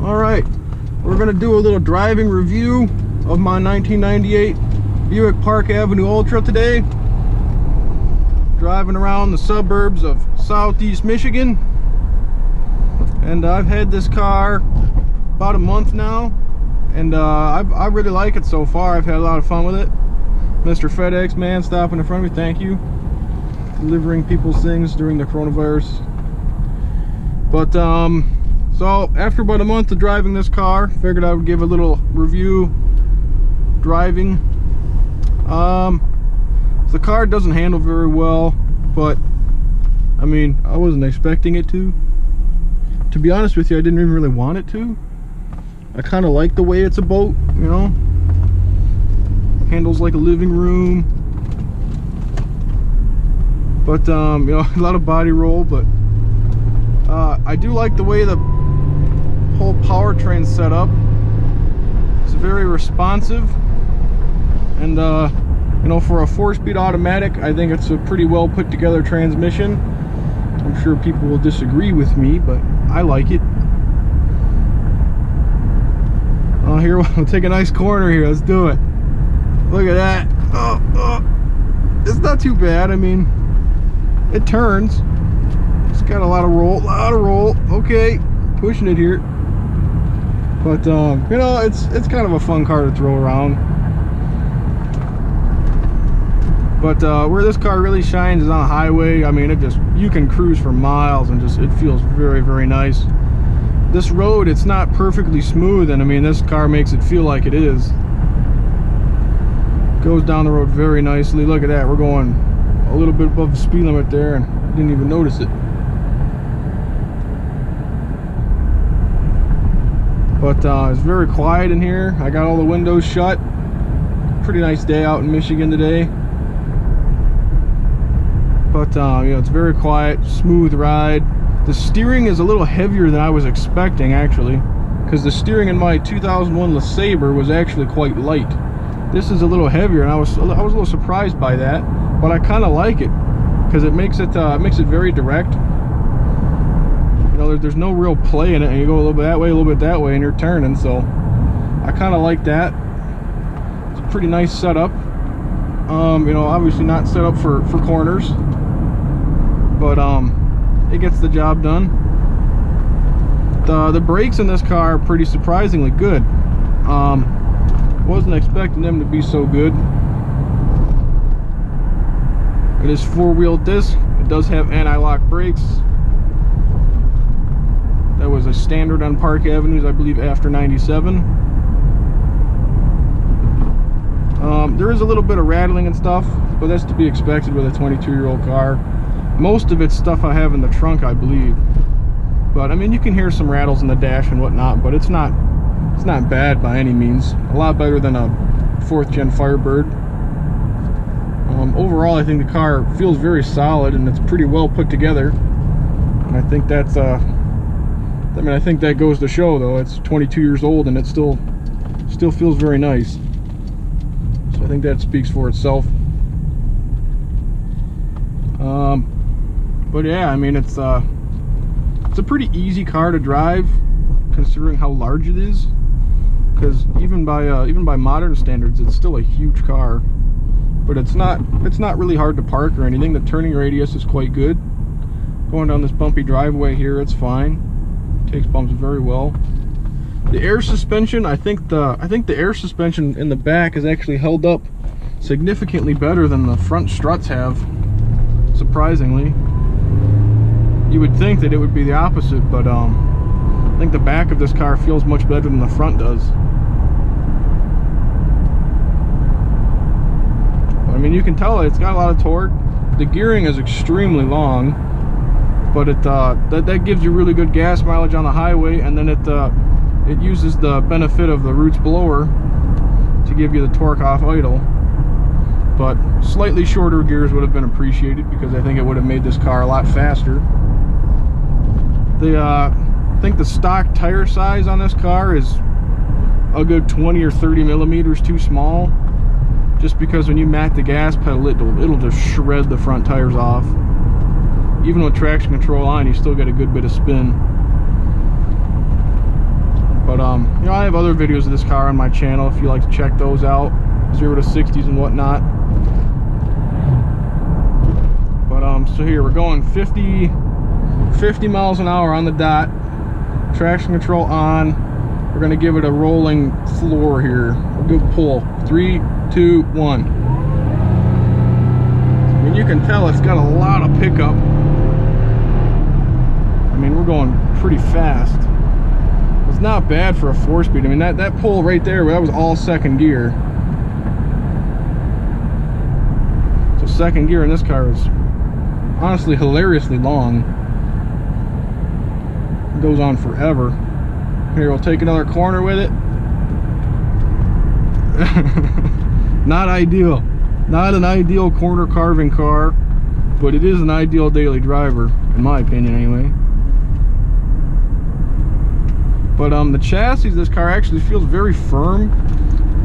Alright, we're going to do a little driving review of my 1998 Buick Park Avenue Ultra today. Driving around the suburbs of southeast Michigan. And I've had this car about a month now. And I really like it so far. I've had a lot of fun with it. Mr. FedEx man stopping in front of me, thank you. Delivering people's things during the coronavirus. But so after about a month of driving this car, figured I would give a little review driving. The car doesn't handle very well, but I mean, I wasn't expecting it to. To be honest with you, I didn't even really want it to. I kind of like the way it's a boat, you know. Handles like a living room. But you know, a lot of body roll, but I do like the way the whole powertrain's set up. It's very responsive, and you know, for a 4-speed automatic, I think it's a pretty well put together transmission. I'm sure people will disagree with me, but I like it. Oh, here we'll take a nice corner here. Let's do it. Look at that. Oh, it's not too bad. I mean, it turns. It's got a lot of roll. Okay, pushing it here. But you know, it's kind of a fun car to throw around. But where this car really shines is on a highway. I mean, you can cruise for miles and it feels very, very nice. This road, it's not perfectly smooth, and I mean, this car makes it feel like it is. Goes down the road very nicely. Look at that, we're going a little bit above the speed limit there and didn't even notice it. But it's very quiet in here. I got all the windows shut. Pretty nice day out in Michigan today. But you know, it's very quiet, smooth ride. The steering is a little heavier than I was expecting, actually, because the steering in my 2001 LeSabre was actually quite light. This is a little heavier, and I was a little surprised by that, but I kind of like it because it makes it very direct. You know, there's no real play in it, and you go a little bit that way, a little bit that way, and you're turning. So I kind of like that. It's a pretty nice setup. You know, obviously not set up for corners, but it gets the job done. The brakes in this car are pretty surprisingly good. Wasn't expecting them to be so good. It is 4-wheel disc. It does have anti-lock brakes. That was a standard on Park Avenues, I believe, after '97. There is a little bit of rattling and stuff, but that's to be expected with a 22-year-old car. Most of it's stuff I have in the trunk, I believe. But I mean, you can hear some rattles in the dash and whatnot, but it's not bad by any means. A lot better than a 4th-gen Firebird. Overall, I think the car feels very solid and it's pretty well put together. And I think that's I mean, I think that goes to show, though. It's 22 years old and it still feels very nice. So I think that speaks for itself. But yeah, I mean, it's a pretty easy car to drive, considering how large it is. Because even by modern standards, it's still a huge car. But it's not really hard to park or anything. The turning radius is quite good. Going down this bumpy driveway here, it's fine. Takes bumps very well. The air suspension, I think the air suspension in the back is actually held up significantly better than the front struts have. Surprisingly, you would think that it would be the opposite, but I think the back of this car feels much better than the front does. I mean, you can tell it's got a lot of torque. The gearing is extremely long, but that gives you really good gas mileage on the highway, and then it uses the benefit of the Roots blower to give you the torque off idle. But slightly shorter gears would have been appreciated, because I think it would have made this car a lot faster. I think the stock tire size on this car is a good 20 or 30 millimeters too small, just because when you mat the gas pedal, it'll just shred the front tires off. Even with traction control on, you still get a good bit of spin. have other videos of this car on my channel if you like to check those out, 0 to 60s and whatnot. But so here we're going 50 miles an hour on the dot, traction control on. We're gonna give it a rolling floor here. We'll go pull. 3, 2, 1. I mean, you can tell it's got a lot of pickup. I mean, we're going pretty fast. It's not bad for a 4-speed. I mean, that pull right there, that was all second gear. So second gear in this car is honestly hilariously long. It goes on forever. Here, we'll take another corner with it. Not ideal. Not an ideal corner carving car, but it is an ideal daily driver, in my opinion anyway. But the chassis of this car actually feels very firm.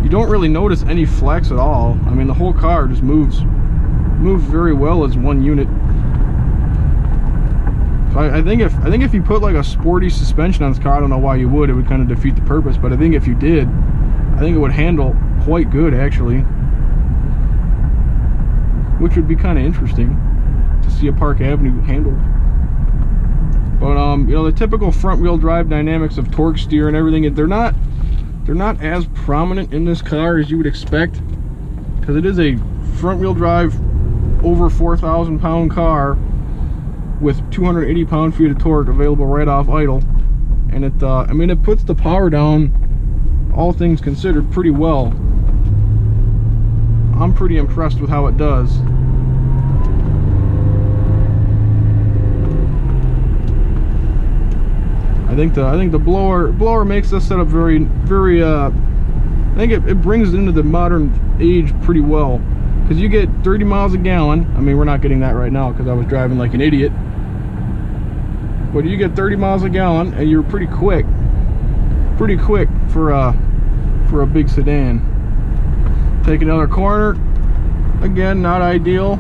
You don't really notice any flex at all. I mean, the whole car just moves very well as one unit. So I think if you put like a sporty suspension on this car, I don't know why you would. It would kind of defeat the purpose. But I think if you did, I think it would handle quite good actually, which would be kind of interesting to see a Park Avenue handled. But you know, the typical front-wheel drive dynamics of torque steer and everything, they're not as prominent in this car as you would expect, because it is a front-wheel drive over 4,000 pound car with 280 pound-feet of torque available right off idle. And it I mean, it puts the power down, all things considered, pretty well. I'm pretty impressed with how it does. I think the blower makes this setup very I think it brings it into the modern age pretty well, because you get 30 miles a gallon. I mean, we're not getting that right now because I was driving like an idiot, but you get 30 miles a gallon and you're pretty quick for a big sedan. Take another corner. Again, not ideal,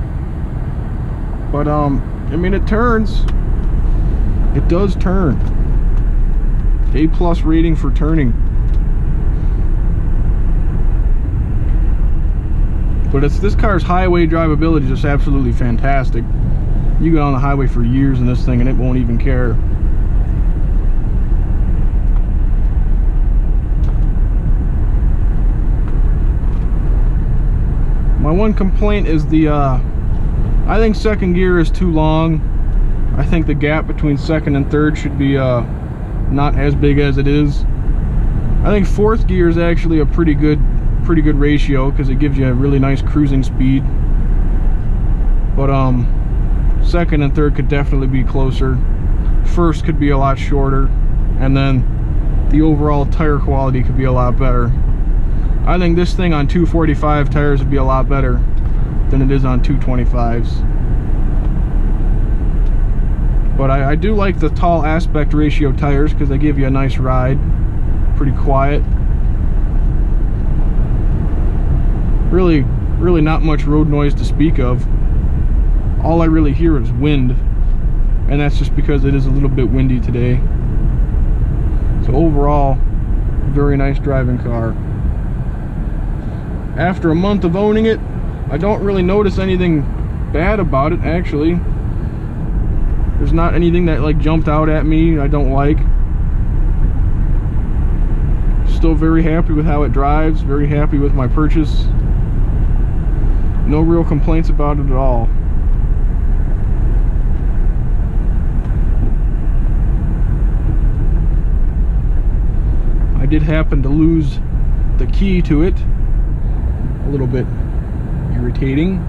but I mean, it turns. It does turn. A+ rating for turning. But this car's highway drivability is just absolutely fantastic. You go on the highway for years in this thing and it won't even care. My one complaint is I think second gear is too long. I think the gap between second and third should be not as big as it is. I think fourth gear is actually a pretty good ratio, because it gives you a really nice cruising speed. But second and third could definitely be closer. First could be a lot shorter, and then the overall tire quality could be a lot better. I think this thing on 245 tires would be a lot better than it is on 225s. But I do like the tall aspect ratio tires, because they give you a nice ride. Pretty quiet. Really not much road noise to speak of. All I really hear is wind, and that's just because it is a little bit windy today. So overall, very nice driving car. After a month of owning it, I don't really notice anything bad about it, actually. There's not anything that like jumped out at me I don't like. Still very happy with how it drives, very happy with my purchase. No real complaints about it at all. I did happen to lose the key to it. A little bit irritating,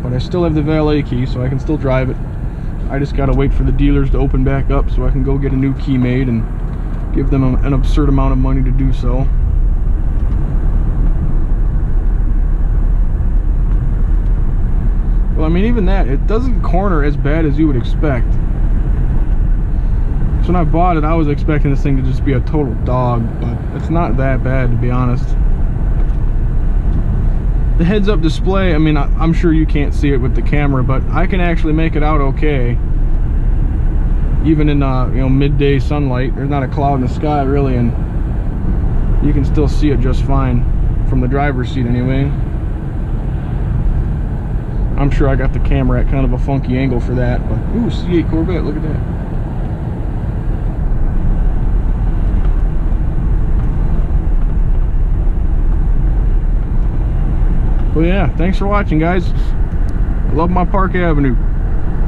but I still have the valet key, so I can still drive it. I just gotta wait for the dealers to open back up so I can go get a new key made and give them an absurd amount of money to do so. Well, I mean, even that, it doesn't corner as bad as you would expect. So when I bought it, I was expecting this thing to just be a total dog, but it's not that bad, to be honest. The heads-up display, I mean, I'm sure you can't see it with the camera, but I can actually make it out okay. Even in you know, midday sunlight, there's not a cloud in the sky really, and you can still see it just fine from the driver's seat anyway. I'm sure I got the camera at kind of a funky angle for that, but ooh, C8 Corvette, look at that. Well, yeah, thanks for watching, guys. I love my Park Avenue.